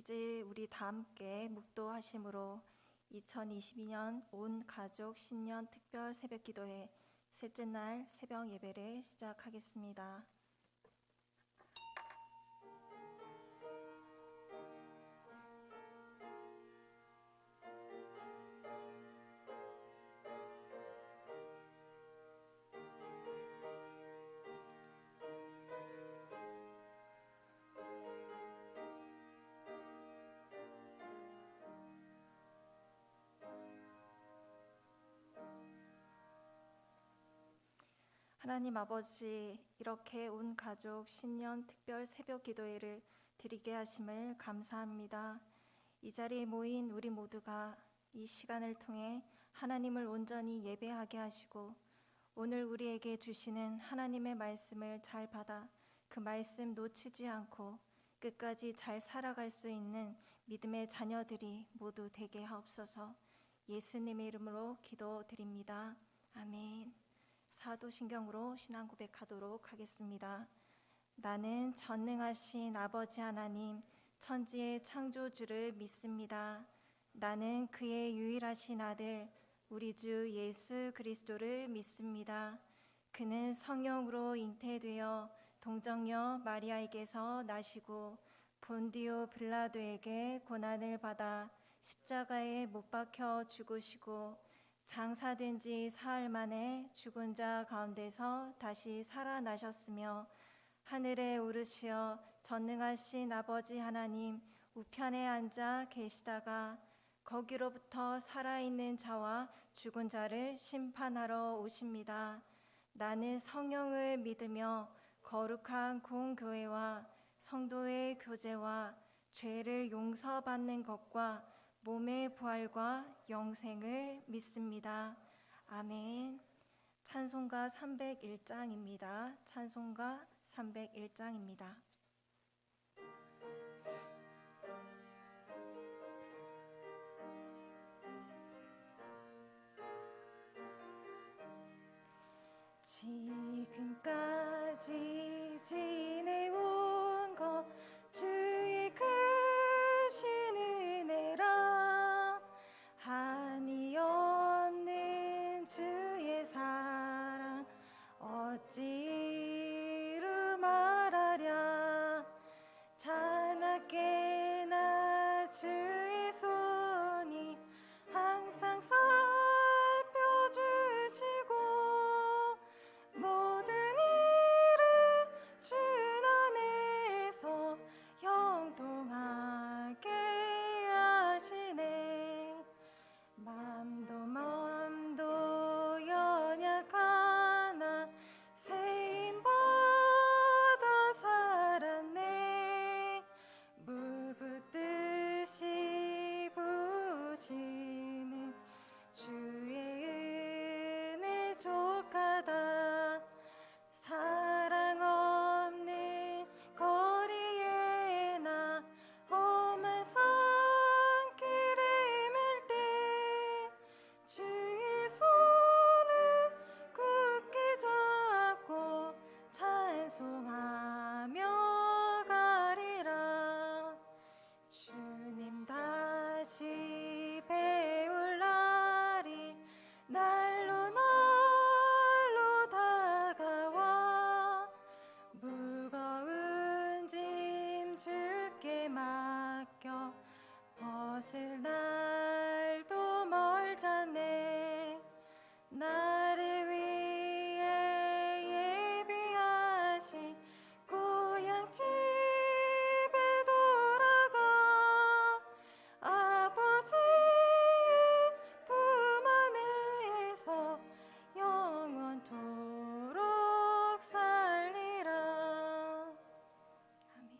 이제 우리 다 함께 묵도하심으로 2022년 온 가족 신년 특별 새벽 기도회 셋째 날 새벽 예배를 시작하겠습니다. 하나님 아버지, 이렇게 온 가족 신년 특별 새벽 기도회를 드리게 하심을 감사합니다. 이 자리에 모인 우리 모두가 이 시간을 통해 하나님을 온전히 예배하게 하시고 오늘 우리에게 주시는 하나님의 말씀을 잘 받아 그 말씀 놓치지 않고 끝까지 잘 살아갈 수 있는 믿음의 자녀들이 모두 되게 하옵소서. 예수님의 이름으로 기도드립니다. 아멘. 사도신경으로 신앙 고백하도록 하겠습니다. 나는 전능하신 아버지 하나님 천지의 창조주를 믿습니다. 나는 그의 유일하신 아들 우리 주 예수 그리스도를 믿습니다. 그는 성령으로 잉태되어 동정녀 마리아에게서 나시고 본디오 빌라도에게 고난을 받아 십자가에 못 박혀 죽으시고 장사된 지 사흘 만에 죽은 자 가운데서 다시 살아나셨으며 하늘에 오르시어 전능하신 아버지 하나님 우편에 앉아 계시다가 거기로부터 살아있는 자와 죽은 자를 심판하러 오십니다. 나는 성령을 믿으며 거룩한 공교회와 성도의 교제와 죄를 용서받는 것과 몸의 부활과 영생을 믿습니다. 아멘. 찬송가 301장입니다. 찬송가 301장입니다. 지금까지 지내온 것 주의 크신 은혜라 한이 없는 주의 사랑 어찌로 말하랴 자나깨나 주의 손이 항상 살펴주시고 모든 일을 주 안에서 형통하게 하시네. 맘도 연약하나 세임받아 살았네. 물 붓듯이 부으시는 주의 은혜 족하다. 사랑 없는 거리에 나 험한 산길에 맬 때 주의 손을 굳게 잡고 찬송하며 가리라. 주님 다시 배울 날이 날로 다가와 무거운 짐 주께 맡겨 벗을 날도 멀잖네. 나를 위해 예비하신 고향 집에 돌아가 아버지의 품 안에서 영원토록 살리라. 아멘.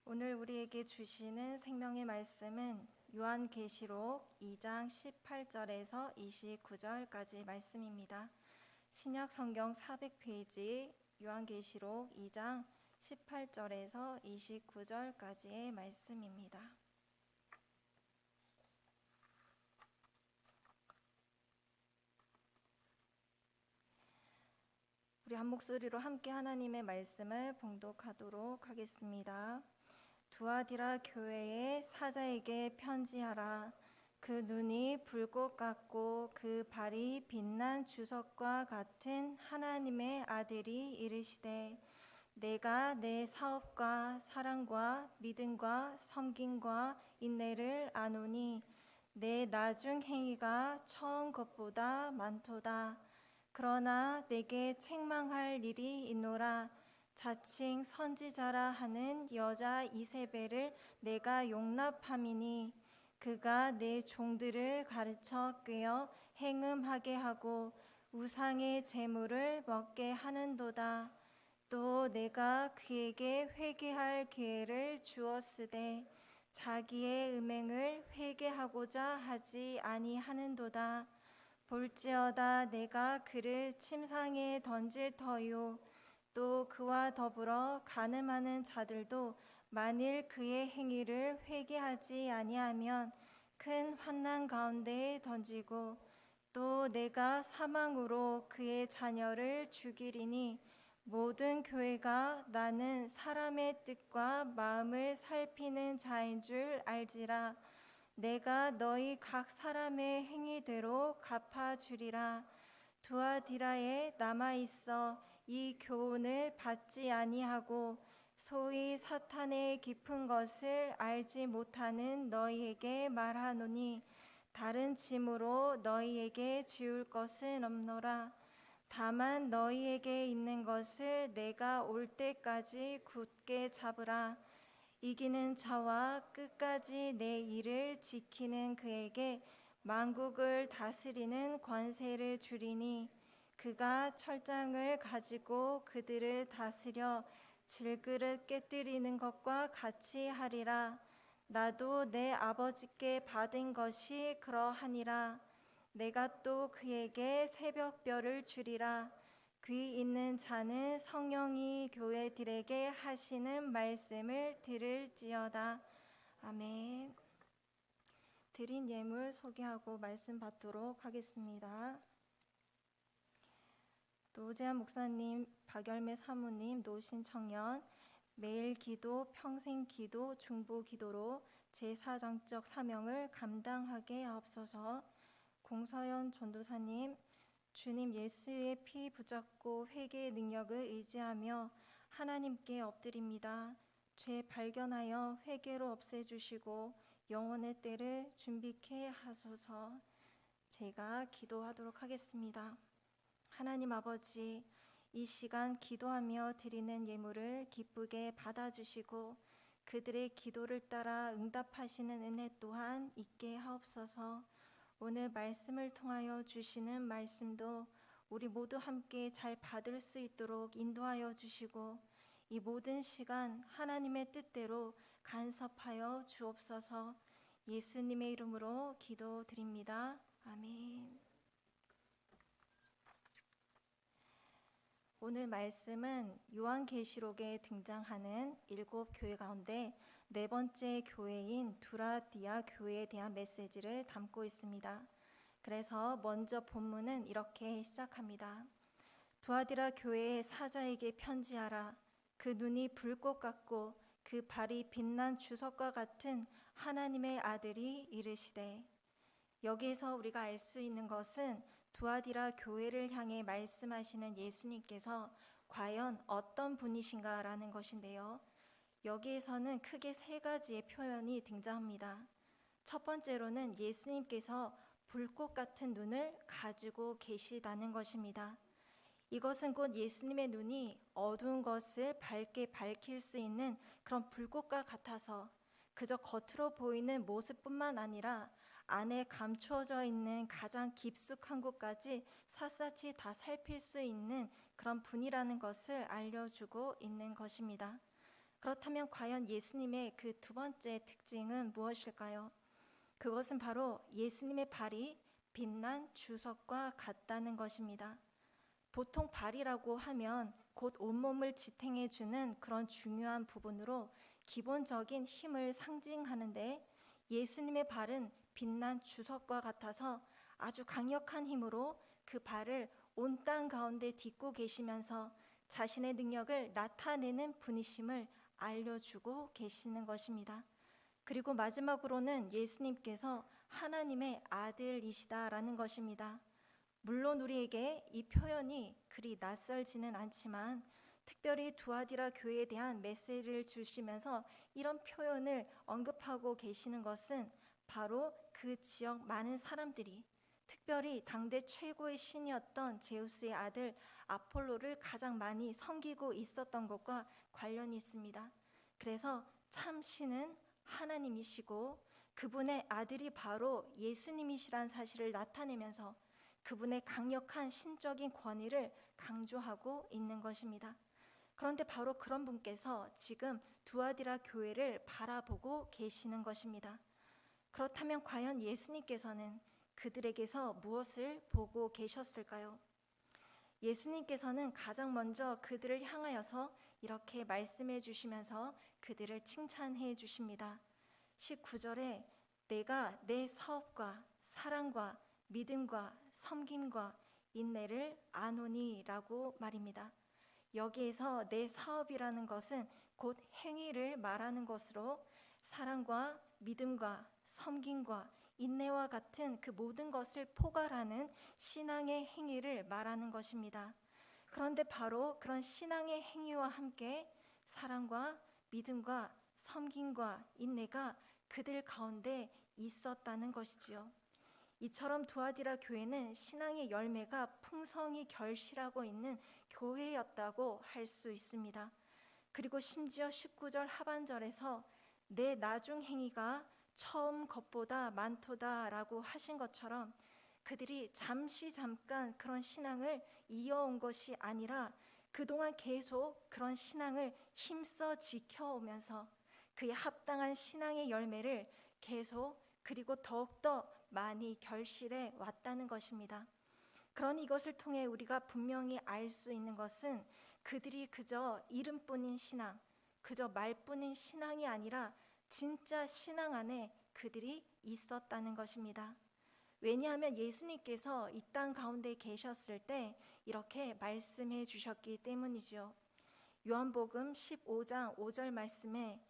오늘 우리에게 주시는 생명의 말씀은 요한계시록 2장 18절에서 29절까지 말씀입니다. 신약 성경 400페이지 요한계시록 2장 18절에서 29절까지의 말씀입니다. 우리 한 목소리로 함께 하나님의 말씀을 봉독하도록 하겠습니다. 두아디라 교회의 사자에게 편지하라. 그 눈이 불꽃 같고 그 발이 빛난 주석과 같은 하나님의 아들이 이르시되, 내가 내 사업과 사랑과 믿음과 섬김과 인내를 아노니 내 나중 행위가 처음 것보다 많도다. 그러나 내게 책망할 일이 있노라. 자칭 선지자라 하는 여자 이세벨을 내가 용납함이니 그가 내 종들을 가르쳐 꾀어 행음하게 하고 우상의 제물을 먹게 하는도다. 또 내가 그에게 회개할 기회를 주었으되 자기의 음행을 회개하고자 하지 아니하는도다. 볼지어다 내가 그를 침상에 던질 터요. 또 그와 더불어 간음하는 자들도 만일 그의 행위를 회개하지 아니하면 큰 환난 가운데에 던지고, 또 내가 사망으로 그의 자녀를 죽이리니 모든 교회가 나는 사람의 뜻과 마음을 살피는 자인 줄 알지라. 내가 너희 각 사람의 행위대로 갚아주리라. 두아디라에 남아있어 이 교훈을 받지 아니하고 소위 사탄의 깊은 것을 알지 못하는 너희에게 말하노니 다른 짐으로 너희에게 지울 것은 없노라. 다만 너희에게 있는 것을 내가 올 때까지 굳게 잡으라. 이기는 자와 끝까지 내 일을 지키는 그에게 만국을 다스리는 권세를 주리니 그가 철장을 가지고 그들을 다스려 질그릇 깨뜨리는 것과 같이 하리라. 나도 내 아버지께 받은 것이 그러하니라. 내가 또 그에게 새벽별을 주리라. 귀 있는 자는 성령이 교회들에게 하시는 말씀을 들을지어다. 아멘. 드린 예물 소개하고 말씀 받도록 하겠습니다. 노재한 목사님, 박열매 사모님, 노신 청년, 매일 기도, 평생 기도, 중보 기도로 제사장적 사명을 감당하게 하옵소서. 공서연 전도사님, 주님 예수의 피 붙잡고 회개의 능력을 의지하며 하나님께 엎드립니다. 죄 발견하여 회개로 없애주시고 영원의 때를 준비케 하소서. 제가 기도하도록 하겠습니다. 하나님 아버지, 이 시간 기도하며 드리는 예물을 기쁘게 받아주시고 그들의 기도를 따라 응답하시는 은혜 또한 있게 하옵소서. 오늘 말씀을 통하여 주시는 말씀도 우리 모두 함께 잘 받을 수 있도록 인도하여 주시고 이 모든 시간 하나님의 뜻대로 간섭하여 주옵소서. 예수님의 이름으로 기도드립니다. 아멘. 오늘 말씀은 요한계시록에 등장하는 7교회 가운데 4번째 교회인 두아디라 교회에 대한 메시지를 담고 있습니다. 그래서 먼저 본문은 이렇게 시작합니다. 두아디라 교회의 사자에게 편지하라. 그 눈이 불꽃 같고 그 발이 빛난 주석과 같은 하나님의 아들이 이르시되. 여기에서 우리가 알 수 있는 것은 두아디라 교회를 향해 말씀하시는 예수님께서 과연 어떤 분이신가라는 것인데요. 여기에서는 크게 3가지의 표현이 등장합니다. 첫 번째로는 예수님께서 불꽃 같은 눈을 가지고 계시다는 것입니다. 이것은 곧 예수님의 눈이 어두운 것을 밝게 밝힐 수 있는 그런 불꽃과 같아서 그저 겉으로 보이는 모습뿐만 아니라 안에 감추어져 있는 가장 깊숙한 곳까지 샅샅이 다 살필 수 있는 그런 분이라는 것을 알려주고 있는 것입니다. 그렇다면 과연 예수님의 그 2번째 특징은 무엇일까요? 그것은 바로 예수님의 발이 빛난 주석과 같다는 것입니다. 보통 발이라고 하면 곧 온몸을 지탱해주는 그런 중요한 부분으로 기본적인 힘을 상징하는데 예수님의 발은 빛난 주석과 같아서 아주 강력한 힘으로 그 발을 온 땅 가운데 딛고 계시면서 자신의 능력을 나타내는 분이심을 알려주고 계시는 것입니다. 그리고 마지막으로는 예수님께서 하나님의 아들이시다라는 것입니다. 물론 우리에게 이 표현이 그리 낯설지는 않지만 특별히 두아디라 교회에 대한 메시지를 주시면서 이런 표현을 언급하고 계시는 것은 바로 그 지역 많은 사람들이 특별히 당대 최고의 신이었던 제우스의 아들 아폴로를 가장 많이 섬기고 있었던 것과 관련이 있습니다. 그래서 참 신은 하나님이시고 그분의 아들이 바로 예수님이시란 사실을 나타내면서 그분의 강력한 신적인 권위를 강조하고 있는 것입니다. 그런데 바로 그런 분께서 지금 두아디라 교회를 바라보고 계시는 것입니다. 그렇다면 과연 예수님께서는 그들에게서 무엇을 보고 계셨을까요? 예수님께서는 가장 먼저 그들을 향하여서 이렇게 말씀해 주시면서 그들을 칭찬해 주십니다. 19절에 내가 내 사업과 사랑과 믿음과 섬김과 인내를 아노니라고 말입니다. 여기에서 내 사업이라는 것은 곧 행위를 말하는 것으로 사랑과 믿음과 섬김과 인내와 같은 그 모든 것을 포괄하는 신앙의 행위를 말하는 것입니다. 그런데 바로 그런 신앙의 행위와 함께 사랑과 믿음과 섬김과 인내가 그들 가운데 있었다는 것이지요. 이처럼 두아디라 교회는 신앙의 열매가 풍성히 결실하고 있는 교회였다고 할 수 있습니다. 그리고 심지어 19절 하반절에서 내 나중 행위가 처음 것보다 많도다라고 하신 것처럼 그들이 잠깐 그런 신앙을 이어온 것이 아니라 그동안 계속 그런 신앙을 힘써 지켜오면서 그에 합당한 신앙의 열매를 계속 그리고 더욱더 많이 결실해 왔다는 것입니다. 그러니 이것을 통해 우리가 분명히 알 수 있는 것은 그들이 그저 이름뿐인 신앙, 그저 말뿐인 신앙이 아니라 진짜 신앙 안에 그들이 있었다는 것입니다. 왜냐하면 예수님께서 이 땅 가운데 계셨을 때 이렇게 말씀해 주셨기 때문이죠. 요한복음 15장 5절 말씀에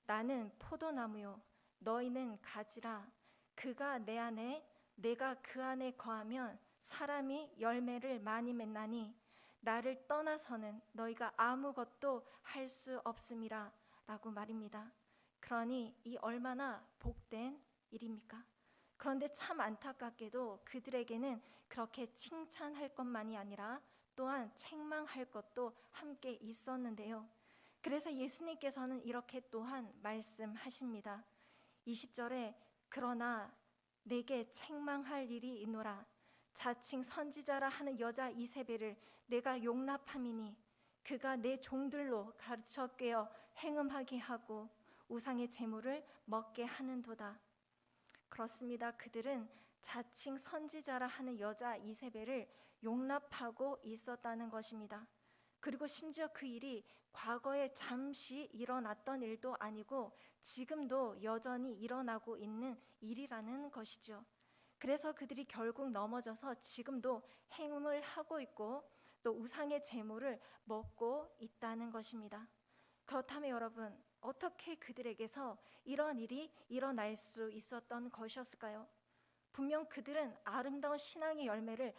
나는 포도나무요 너희는 가지라 그가 내 안에 내가 그 안에 거하면 사람이 열매를 많이 맺나니 나를 떠나서는 너희가 아무것도 할 수 없음이라 라고 말입니다. 그러니 이 얼마나 복된 일입니까? 그런데 참 안타깝게도 그들에게는 그렇게 칭찬할 것만이 아니라 또한 책망할 것도 함께 있었는데요. 그래서 예수님께서는 이렇게 또한 말씀하십니다. 20절에 그러나 내게 책망할 일이 있노라 자칭 선지자라 하는 여자 이세벨을 내가 용납함이니 그가 내 종들로 가르쳐 깨어 행음하게 하고 우상의 제물을 먹게 하는도다. 그렇습니다. 그들은 자칭 선지자라 하는 여자 이세벨을 용납하고 있었다는 것입니다. 그리고 심지어 그 일이 과거에 잠시 일어났던 일도 아니고 지금도 여전히 일어나고 있는 일이라는 것이죠. 그래서 그들이 결국 넘어져서 지금도 행음을 하고 있고 또 우상의 제물을 먹고 있다는 것입니다. 그렇다면 여러분, 어떻게 그들에게서 이런 일이 일어날 수 있었던 것이었을까요? 분명 그들은 아름다운 신앙의 열매를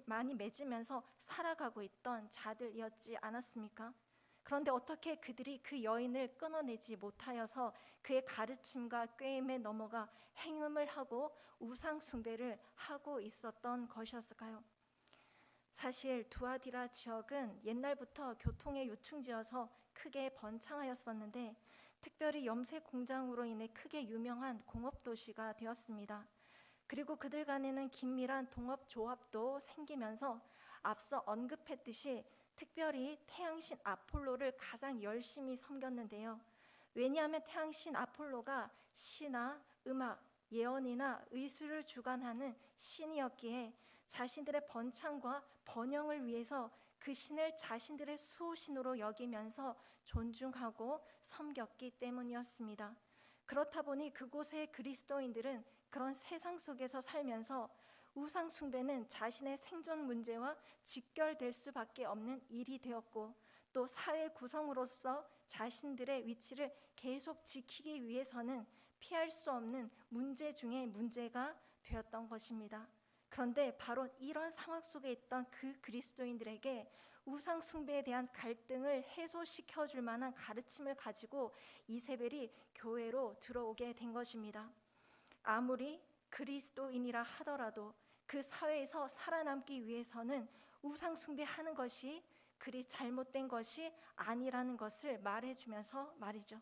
많이 맺으면서 살아가고 있던 자들이었지 않았습니까? 그런데 어떻게 그들이 그 여인을 끊어내지 못하여서 그의 가르침과 꾀임에 넘어가 행음을 하고 우상 숭배를 하고 있었던 것이었을까요? 사실 두아디라 지역은 옛날부터 교통의 요충지여서 크게 번창하였었는데 특별히 염색 공장으로 인해 크게 유명한 공업도시가 되었습니다. 그리고 그들 간에는 긴밀한 동업조합도 생기면서 앞서 언급했듯이 특별히 태양신 아폴로를 가장 열심히 섬겼는데요. 왜냐하면 태양신 아폴로가 시나 음악, 예언이나 의술을 주관하는 신이었기에 자신들의 번창과 번영을 위해서 그 신을 자신들의 수호신으로 여기면서 존중하고 섬겼기 때문이었습니다. 그렇다 보니 그곳의 그리스도인들은 그런 세상 속에서 살면서 우상 숭배는 자신의 생존 문제와 직결될 수밖에 없는 일이 되었고 또 사회 구성으로서 자신들의 위치를 계속 지키기 위해서는 피할 수 없는 문제 중에 문제가 되었던 것입니다. 그런데 바로 이런 상황 속에 있던 그 그리스도인들에게 우상 숭배에 대한 갈등을 해소시켜 줄 만한 가르침을 가지고 이세벨이 교회로 들어오게 된 것입니다. 아무리 그리스도인이라 하더라도 그 사회에서 살아남기 위해서는 우상 숭배하는 것이 그리 잘못된 것이 아니라는 것을 말해주면서 말이죠.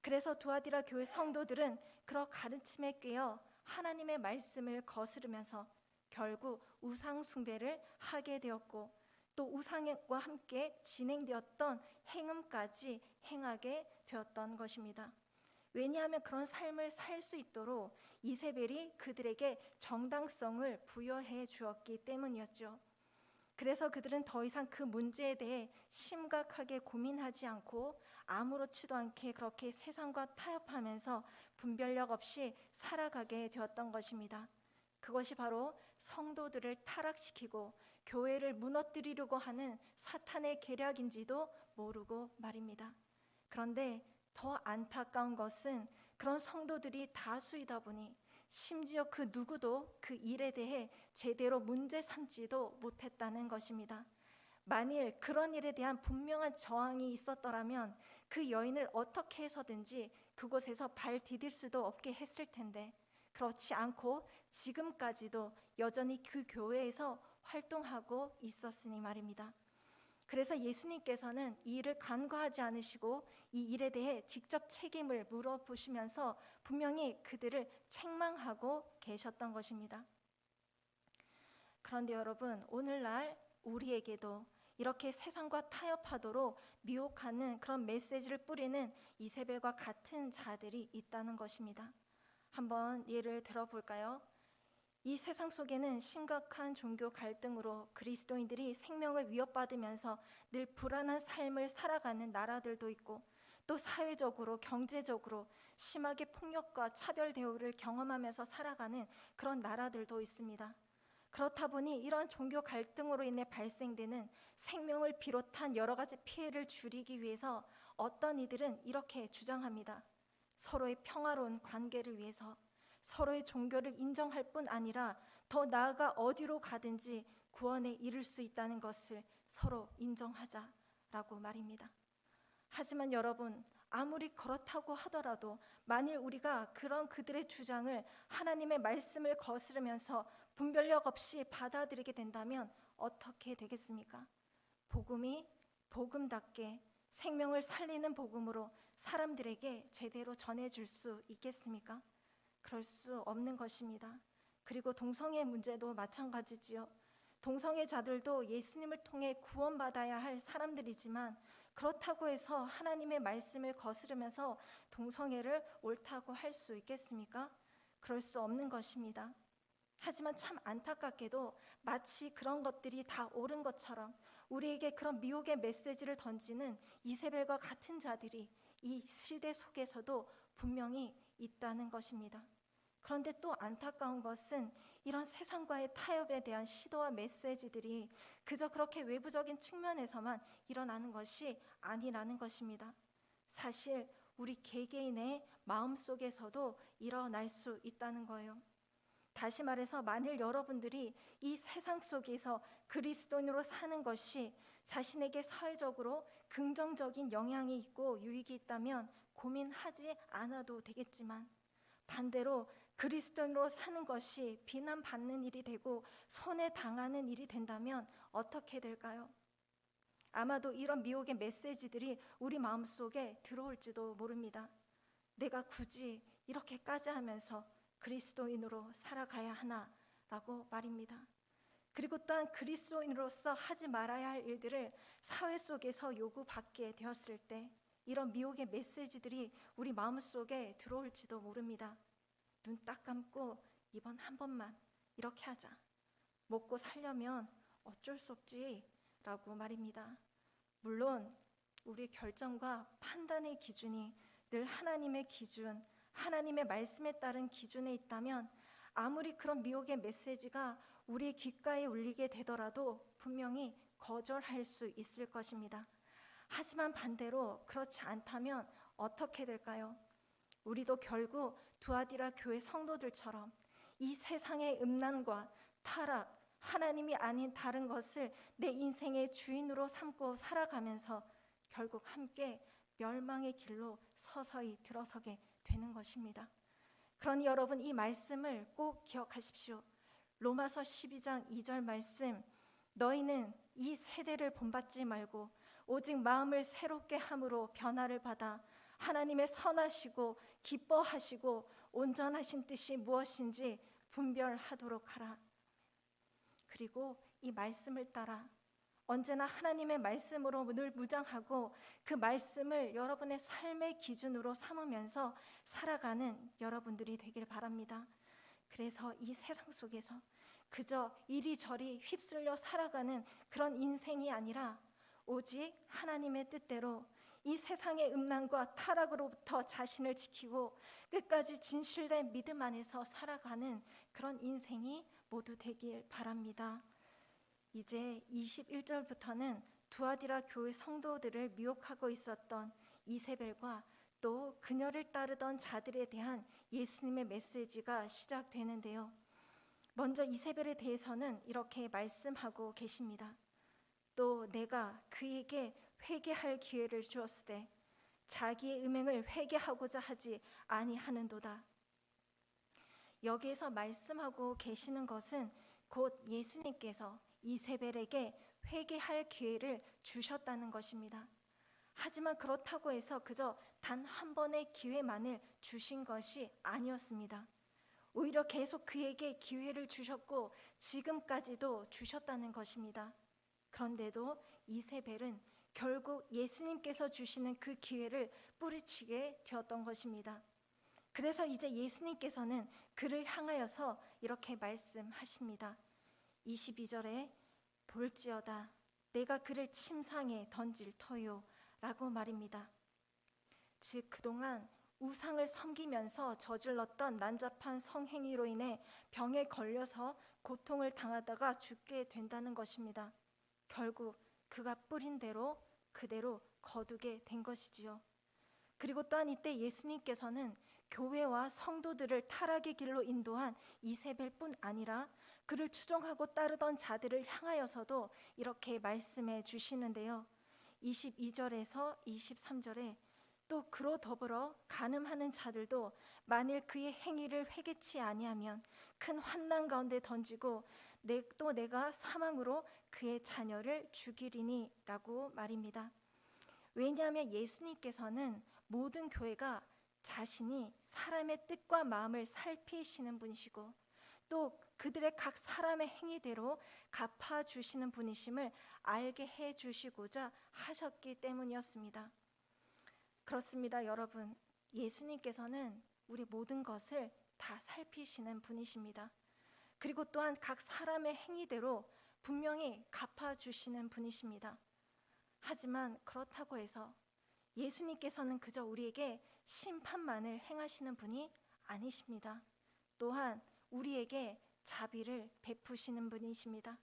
그래서 두아디라 교회 성도들은 그런 가르침에 깨어 하나님의 말씀을 거스르면서 결국 우상 숭배를 하게 되었고, 또 우상과 함께 진행되었던 행음까지 행하게 되었던 것입니다. 왜냐하면 그런 삶을 살 수 있도록 이세벨이 그들에게 정당성을 부여해 주었기 때문이었죠. 그래서 그들은 더 이상 그 문제에 대해 심각하게 고민하지 않고 아무렇지도 않게 그렇게 세상과 타협하면서 분별력 없이 살아가게 되었던 것입니다. 그것이 바로 성도들을 타락시키고 교회를 무너뜨리려고 하는 사탄의 계략인지도 모르고 말입니다. 그런데 더 안타까운 것은 그런 성도들이 다수이다 보니 심지어 그 누구도 그 일에 대해 제대로 문제 삼지도 못했다는 것입니다. 만일 그런 일에 대한 분명한 저항이 있었더라면 그 여인을 어떻게 해서든지 그곳에서 발 디딜 수도 없게 했을 텐데, 그렇지 않고 지금까지도 여전히 그 교회에서 활동하고 있었으니 말입니다. 그래서 예수님께서는 이 일을 간과하지 않으시고 이 일에 대해 직접 책임을 물어보시면서 분명히 그들을 책망하고 계셨던 것입니다. 그런데 여러분, 오늘날 우리에게도 이렇게 세상과 타협하도록 미혹하는 그런 메시지를 뿌리는 이세벨과 같은 자들이 있다는 것입니다. 한번 예를 들어볼까요? 이 세상 속에는 심각한 종교 갈등으로 그리스도인들이 생명을 위협받으면서 늘 불안한 삶을 살아가는 나라들도 있고, 또 사회적으로 경제적으로 심하게 폭력과 차별 대우를 경험하면서 살아가는 그런 나라들도 있습니다. 그렇다 보니 이런 종교 갈등으로 인해 발생되는 생명을 비롯한 여러 가지 피해를 줄이기 위해서 어떤 이들은 이렇게 주장합니다. 서로의 평화로운 관계를 위해서 서로의 종교를 인정할 뿐 아니라 더 나아가 어디로 가든지 구원에 이를 수 있다는 것을 서로 인정하자라고 말입니다. 하지만 여러분, 아무리 그렇다고 하더라도 만일 우리가 그런 그들의 주장을 하나님의 말씀을 거스르면서 분별력 없이 받아들이게 된다면 어떻게 되겠습니까? 복음이 복음답게 생명을 살리는 복음으로 사람들에게 제대로 전해줄 수 있겠습니까? 그럴 수 없는 것입니다. 그리고 동성애 문제도 마찬가지지요. 동성애자들도 예수님을 통해 구원받아야 할 사람들이지만 그렇다고 해서 하나님의 말씀을 거스르면서 동성애를 옳다고 할 수 있겠습니까? 그럴 수 없는 것입니다. 하지만 참 안타깝게도 마치 그런 것들이 다 옳은 것처럼 우리에게 그런 미혹의 메시지를 던지는 이세벨과 같은 자들이 이 시대 속에서도 분명히 있다는 것입니다. 그런데 또 안타까운 것은 이런 세상과의 타협에 대한 시도와 메시지들이 그저 그렇게 외부적인 측면에서만 일어나는 것이 아니라는 것입니다. 사실 우리 개개인의 마음속에서도 일어날 수 있다는 거예요. 다시 말해서 만일 여러분들이 이 세상 속에서 그리스도인으로 사는 것이 자신에게 사회적으로 긍정적인 영향이 있고 유익이 있다면 고민하지 않아도 되겠지만, 반대로 그리스도인으로 사는 것이 비난받는 일이 되고 손해당하는 일이 된다면 어떻게 될까요? 아마도 이런 미혹의 메시지들이 우리 마음속에 들어올지도 모릅니다. 내가 굳이 이렇게까지 하면서 그리스도인으로 살아가야 하나라고 말입니다. 그리고 또한 그리스도인으로서 하지 말아야 할 일들을 사회 속에서 요구받게 되었을 때 이런 미혹의 메시지들이 우리 마음속에 들어올지도 모릅니다. 눈 딱 감고 이번 한 번만 이렇게 하자. 먹고 살려면 어쩔 수 없지 라고 말입니다. 물론 우리의 결정과 판단의 기준이 늘 하나님의 기준, 하나님의 말씀에 따른 기준에 있다면 아무리 그런 미혹의 메시지가 우리의 귓가에 울리게 되더라도 분명히 거절할 수 있을 것입니다. 하지만 반대로 그렇지 않다면 어떻게 될까요? 우리도 결국 두아디라 교회 성도들처럼 이 세상의 음란과 타락, 하나님이 아닌 다른 것을 내 인생의 주인으로 삼고 살아가면서 결국 함께 멸망의 길로 서서히 들어서게 되는 것입니다. 그러니 여러분, 이 말씀을 꼭 기억하십시오. 로마서 12장 2절 말씀, 너희는 이 세대를 본받지 말고 오직 마음을 새롭게 함으로 변화를 받아 하나님의 선하시고 기뻐하시고 온전하신 뜻이 무엇인지 분별하도록 하라. 그리고 이 말씀을 따라 언제나 하나님의 말씀으로 늘 무장하고 그 말씀을 여러분의 삶의 기준으로 삼으면서 살아가는 여러분들이 되길 바랍니다. 그래서 이 세상 속에서 그저 이리저리 휩쓸려 살아가는 그런 인생이 아니라 오직 하나님의 뜻대로 이 세상의 음란과 타락으로부터 자신을 지키고 끝까지 진실된 믿음 안에서 살아가는 그런 인생이 모두 되길 바랍니다. 이제 21절부터는 두아디라 교회 성도들을 미혹하고 있었던 이세벨과 또 그녀를 따르던 자들에 대한 예수님의 메시지가 시작되는데요. 먼저 이세벨에 대해서는 이렇게 말씀하고 계십니다. 또 내가 그에게 회개할 기회를 주었으되 자기의 음행을 회개하고자 하지 아니하는도다. 여기에서 말씀하고 계시는 것은 곧 예수님께서 이세벨에게 회개할 기회를 주셨다는 것입니다. 하지만 그렇다고 해서 그저 단 한 번의 기회만을 주신 것이 아니었습니다. 오히려 계속 그에게 기회를 주셨고 지금까지도 주셨다는 것입니다. 그런데도 이세벨은 결국 예수님께서 주시는 그 기회를 뿌리치게 되었던 것입니다. 그래서 이제 예수님께서는 그를 향하여서 이렇게 말씀하십니다. 22절에 볼지어다 내가 그를 침상에 던질 터요 라고 말입니다. 즉 그동안 우상을 섬기면서 저질렀던 난잡한 성행위로 인해 병에 걸려서 고통을 당하다가 죽게 된다는 것입니다. 결국 그가 뿌린 대로 그대로 거두게 된 것이지요. 그리고 또한 이때 예수님께서는 교회와 성도들을 타락의 길로 인도한 이세벨뿐 아니라 그를 추종하고 따르던 자들을 향하여서도 이렇게 말씀해 주시는데요. 22절에서 23절에 또 그로 더불어 간음하는 자들도 만일 그의 행위를 회개치 아니하면 큰 환난 가운데 던지고 또 내가 사망으로 그의 자녀를 죽이리니 라고 말입니다. 왜냐하면 예수님께서는 모든 교회가 자신이 사람의 뜻과 마음을 살피시는 분이시고 또 그들의 각 사람의 행위대로 갚아주시는 분이심을 알게 해주시고자 하셨기 때문이었습니다. 그렇습니다, 여러분. 예수님께서는 우리 모든 것을 다 살피시는 분이십니다. 그리고 또한 각 사람의 행위대로 분명히 갚아주시는 분이십니다. 하지만 그렇다고 해서 예수님께서는 그저 우리에게 심판만을 행하시는 분이 아니십니다. 또한 우리에게 자비를 베푸시는 분이십니다.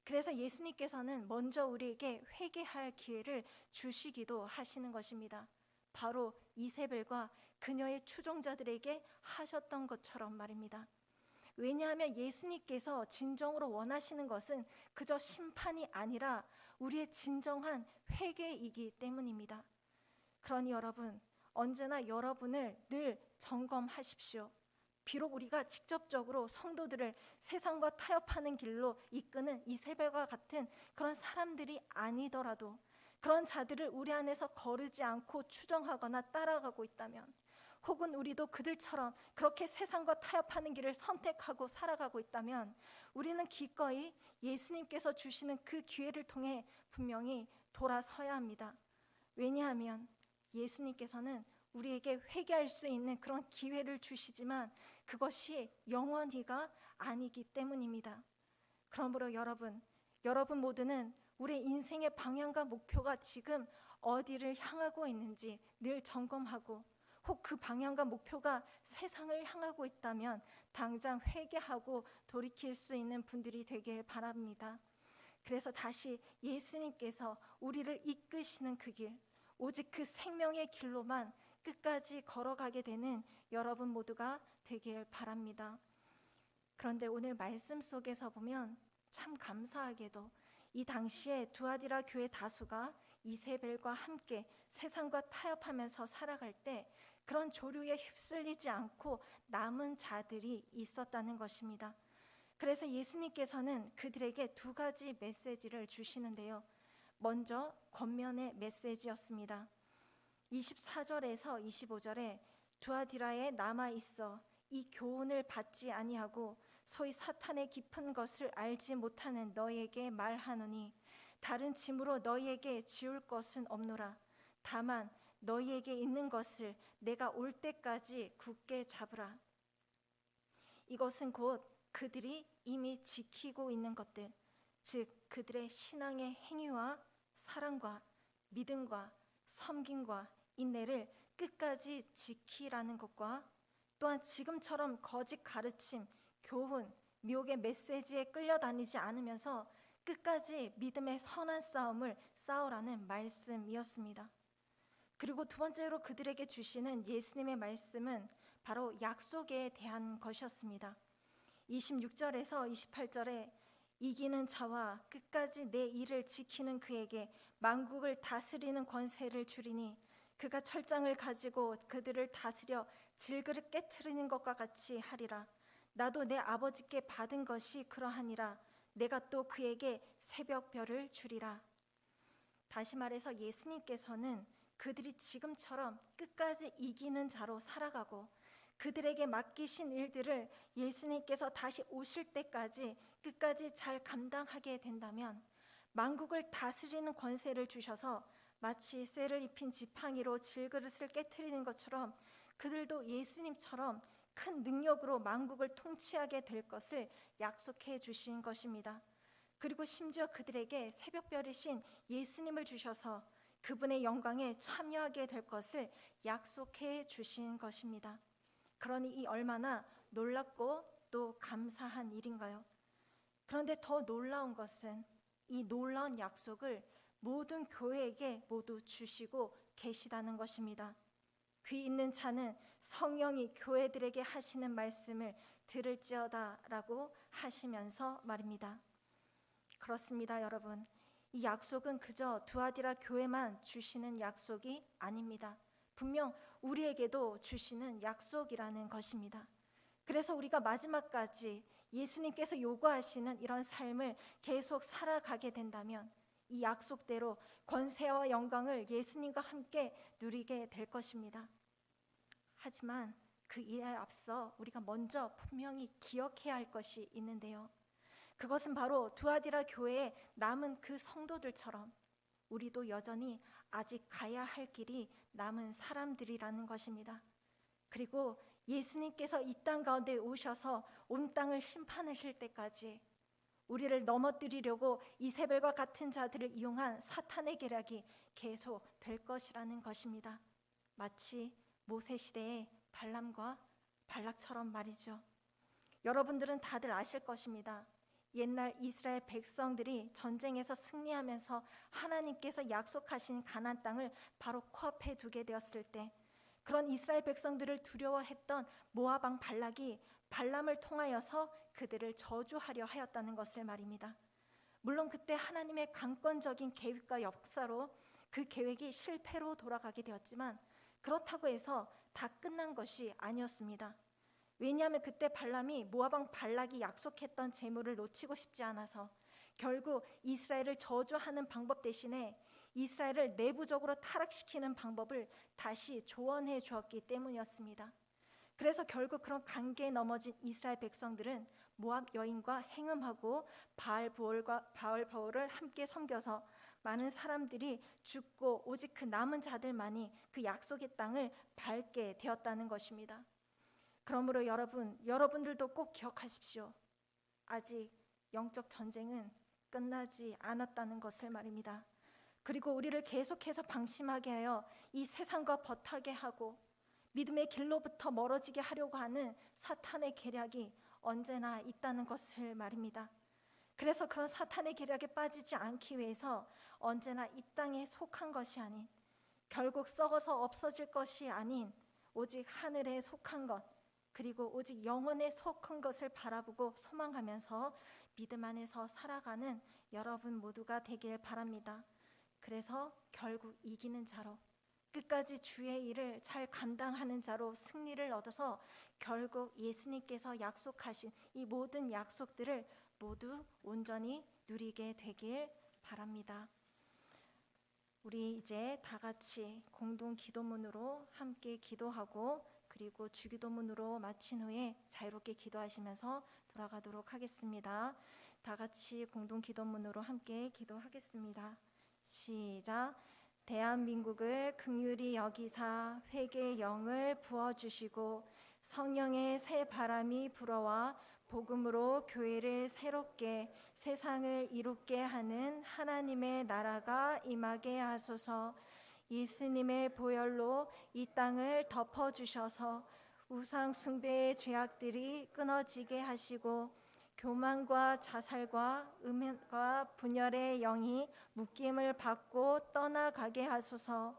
그래서 예수님께서는 먼저 우리에게 회개할 기회를 주시기도 하시는 것입니다. 바로 이세벨과 그녀의 추종자들에게 하셨던 것처럼 말입니다. 왜냐하면 예수님께서 진정으로 원하시는 것은 그저 심판이 아니라 우리의 진정한 회개이기 때문입니다. 그러니 여러분, 언제나 여러분을 늘 점검하십시오. 비록 우리가 직접적으로 성도들을 세상과 타협하는 길로 이끄는 이세벨과 같은 그런 사람들이 아니더라도 그런 자들을 우리 안에서 거르지 않고 추종하거나 따라가고 있다면, 혹은 우리도 그들처럼 그렇게 세상과 타협하는 길을 선택하고 살아가고 있다면 우리는 기꺼이 예수님께서 주시는 그 기회를 통해 분명히 돌아서야 합니다. 왜냐하면 예수님께서는 우리에게 회개할 수 있는 그런 기회를 주시지만 그것이 영원히가 아니기 때문입니다. 그러므로 여러분 모두는 우리 인생의 방향과 목표가 지금 어디를 향하고 있는지 늘 점검하고, 혹 그 방향과 목표가 세상을 향하고 있다면 당장 회개하고 돌이킬 수 있는 분들이 되길 바랍니다. 그래서 다시 예수님께서 우리를 이끄시는 그 길, 오직 그 생명의 길로만 끝까지 걸어가게 되는 여러분 모두가 되길 바랍니다. 그런데 오늘 말씀 속에서 보면 참 감사하게도 이 당시에 두아디라 교회 다수가 이세벨과 함께 세상과 타협하면서 살아갈 때 그런 조류에 휩쓸리지 않고 남은 자들이 있었다는 것입니다. 그래서 예수님께서는 그들에게 두 가지 메시지를 주시는데요. 먼저 권면의 메시지였습니다. 24절에서 25절에 두아디라에 남아 있어 이 교훈을 받지 아니하고 소위 사탄의 깊은 것을 알지 못하는 너희에게 말하노니 다른 짐으로 너희에게 지울 것은 없노라. 다만 너희에게 있는 것을 내가 올 때까지 굳게 잡으라. 이것은 곧 그들이 이미 지키고 있는 것들, 즉 그들의 신앙의 행위와 사랑과 믿음과 섬김과 인내를 끝까지 지키라는 것과 또한 지금처럼 거짓 가르침, 교훈, 미혹의 메시지에 끌려다니지 않으면서 끝까지 믿음의 선한 싸움을 싸우라는 말씀이었습니다. 그리고 두 번째로 그들에게 주시는 예수님의 말씀은 바로 약속에 대한 것이었습니다. 26절에서 28절에 이기는 자와 끝까지 내 일을 지키는 그에게 만국을 다스리는 권세를 주리니 그가 철장을 가지고 그들을 다스려 질그릇 깨트리는 것과 같이 하리라. 나도 내 아버지께 받은 것이 그러하니라. 내가 또 그에게 새벽별을 주리라. 다시 말해서 예수님께서는 그들이 지금처럼 끝까지 이기는 자로 살아가고 그들에게 맡기신 일들을 예수님께서 다시 오실 때까지 끝까지 잘 감당하게 된다면 만국을 다스리는 권세를 주셔서 마치 쇠를 입힌 지팡이로 질그릇을 깨트리는 것처럼 그들도 예수님처럼 큰 능력으로 만국을 통치하게 될 것을 약속해 주신 것입니다. 그리고 심지어 그들에게 새벽별이신 예수님을 주셔서 그분의 영광에 참여하게 될 것을 약속해 주신 것입니다. 그러니 이 얼마나 놀랍고 또 감사한 일인가요? 그런데 더 놀라운 것은 이 놀라운 약속을 모든 교회에게 모두 주시고 계시다는 것입니다. 귀 있는 자는 성령이 교회들에게 하시는 말씀을 들을지어다 라고 하시면서 말입니다. 그렇습니다, 여러분. 이 약속은 그저 두아디라 교회만 주시는 약속이 아닙니다. 분명 우리에게도 주시는 약속이라는 것입니다. 그래서 우리가 마지막까지 예수님께서 요구하시는 이런 삶을 계속 살아가게 된다면 이 약속대로 권세와 영광을 예수님과 함께 누리게 될 것입니다. 하지만 그 일에 앞서 우리가 먼저 분명히 기억해야 할 것이 있는데요. 그것은 바로 두아디라 교회에 남은 그 성도들처럼 우리도 여전히 아직 가야 할 길이 남은 사람들이라는 것입니다. 그리고 예수님께서 이 땅 가운데 오셔서 온 땅을 심판하실 때까지 우리를 넘어뜨리려고 이세벨과 같은 자들을 이용한 사탄의 계략이 계속 될 것이라는 것입니다. 마치 모세 시대의 발람과 발락처럼 말이죠. 여러분들은 다들 아실 것입니다. 옛날 이스라엘 백성들이 전쟁에서 승리하면서 하나님께서 약속하신 가나안 땅을 바로 코앞에 두게 되었을 때 그런 이스라엘 백성들을 두려워했던 모압 왕 발락이 발람을 통하여서 그들을 저주하려 하였다는 것을 말입니다. 물론 그때 하나님의 강권적인 계획과 역사로 그 계획이 실패로 돌아가게 되었지만 그렇다고 해서 다 끝난 것이 아니었습니다. 왜냐하면 그때 발람이 모압 왕 발락이 약속했던 재물을 놓치고 싶지 않아서 결국 이스라엘을 저주하는 방법 대신에 이스라엘을 내부적으로 타락시키는 방법을 다시 조언해 주었기 때문이었습니다. 그래서 결국 그런 관계에 넘어진 이스라엘 백성들은 모압 여인과 행음하고 바알바올을 함께 섬겨서 많은 사람들이 죽고 오직 그 남은 자들만이 그 약속의 땅을 밟게 되었다는 것입니다. 그러므로 여러분들도 꼭 기억하십시오. 아직 영적 전쟁은 끝나지 않았다는 것을 말입니다. 그리고 우리를 계속해서 방심하게 하여 이 세상과 버타게 하고 믿음의 길로부터 멀어지게 하려고 하는 사탄의 계략이 언제나 있다는 것을 말입니다. 그래서 그런 사탄의 계략에 빠지지 않기 위해서 언제나 이 땅에 속한 것이 아닌, 결국 썩어서 없어질 것이 아닌 오직 하늘에 속한 것, 그리고 오직 영원에 속한 것을 바라보고 소망하면서 믿음 안에서 살아가는 여러분 모두가 되길 바랍니다. 그래서 결국 이기는 자로, 끝까지 주의 일을 잘 감당하는 자로 승리를 얻어서 결국 예수님께서 약속하신 이 모든 약속들을 모두 온전히 누리게 되길 바랍니다. 우리 이제 다 같이 공동 기도문으로 함께 기도하고, 그리고 주기도문으로 마친 후에 자유롭게 기도하시면서 돌아가도록 하겠습니다. 다 같이 공동 기도문으로 함께 기도하겠습니다. 시작. 대한민국을 긍휼히 여기사 회개의 영을 부어주시고 성령의 새 바람이 불어와 복음으로 교회를 새롭게 세상을 이롭게 하는 하나님의 나라가 임하게 하소서. 예수님의 보혈로 이 땅을 덮어주셔서 우상 숭배의 죄악들이 끊어지게 하시고 교만과 자살과 음행과 분열의 영이 묶임을 받고 떠나가게 하소서.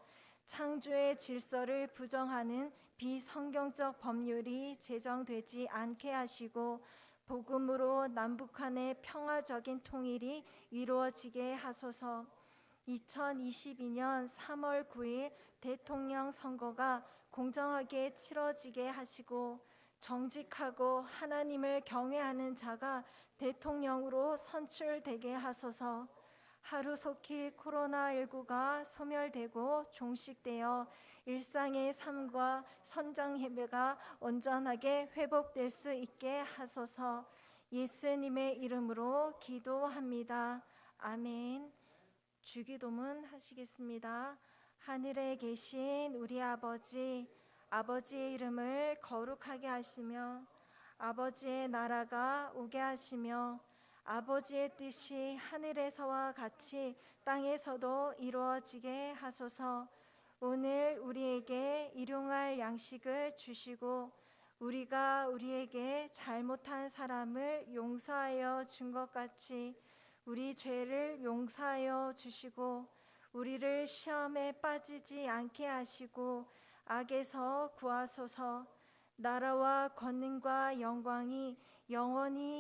창조의 질서를 부정하는 비성경적 법률이 제정되지 않게 하시고 복음으로 남북한의 평화적인 통일이 이루어지게 하소서. 2022년 3월 9일 대통령 선거가 공정하게 치러지게 하시고 정직하고 하나님을 경외하는 자가 대통령으로 선출되게 하소서. 하루속히 코로나19가 소멸되고 종식되어 일상의 삶과 선장 예배가 온전하게 회복될 수 있게 하소서. 예수님의 이름으로 기도합니다. 아멘. 주기도문 하시겠습니다. 하늘에 계신 우리 아버지, 아버지의 이름을 거룩하게 하시며 아버지의 나라가 오게 하시며 아버지의 뜻이 하늘에서와 같이 땅에서도 이루어지게 하소서. 오늘 우리에게 일용할 양식을 주시고 우리가 우리에게 잘못한 사람을 용서하여 준 것 같이 우리 죄를 용서하여 주시고 우리를 시험에 빠지지 않게 하시고 악에서 구하소서. 나라와 권능과 영광이 영원히